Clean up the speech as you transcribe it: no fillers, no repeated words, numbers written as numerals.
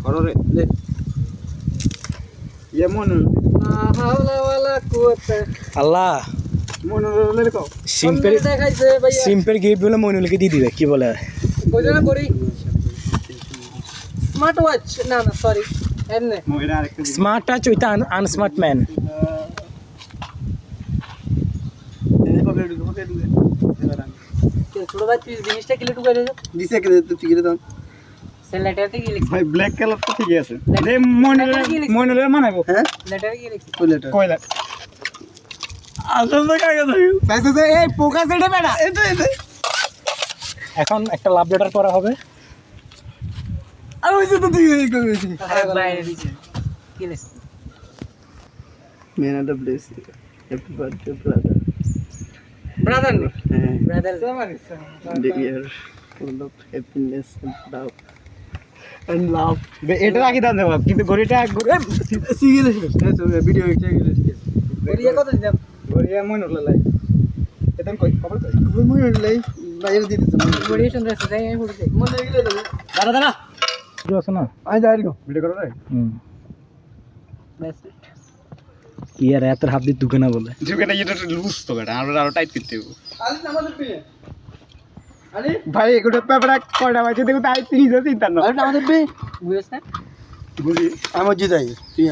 করো রে লে ये मन হাওলা ওয়ালা কুয়াতে আল্লাহ मन ले को সিম্পল দেখাইছে ভাইয়া সিম্পল গিফট বলে মইনুলকে দিয়ে দিবে কি বলে কইজনা করি স্মার্ট ওয়াচ না না সরি এমনে मोइरा আরেকটা smart touch with unsmart man এই পকেট পকেট ছোট ভাই তুই জিনিসটা কিলে টুকাই দে দিছে কে তো ঠিক দাও সে লেটারতে কি লিখছিস ভাই ব্ল্যাক কালার তো ঠিক আছে দে মইনুলে মানাবো হ্যাঁ লেটারে কি লিখছিস কইলেটা কইলা আসল তো কাকে দাও সাইসে এই পোকা সেটা বেটা এই তো এখন একটা লাভ লেটার করা হবে আর ওই তো তুই এই কইছিস বাইরে দিছে কি লিখছিস মেনা ডব্লিউস হ্যাপি বার্থডে ব্রাদার ব্রাদার নে হ্যাঁ brother the year full of happiness and love এটা রাখি দাও দেব কিন্তু গড়িটা সিরিয়াস ভিডিও একটা করিয়া কত দিলাম গড়িয়া মন হলো লাই এটা কই খবর কই মন হলো লাই বাইরে দিতে বড়িয়া সুন্দর আছে তাই আমি বলছি মন গেলে দাও দাঁড়া দাঁড়া ভিডিও আছে না আই যাই গো ভিডিও করো রে বেস্ট কি আর এত হাত দিয়ে দুকে না বলে যেটা এটা লুজ তো বেটা আমরা আরো টাইট করতে হবে আলি আমাদের পেয়ে আলি ভাই এগুলো পেপার কয়টা বাজে দেখো তাই 30 চিন্তা না আরে আমাদের বে বুঝছ না বুঝি আমি জিতাই তুই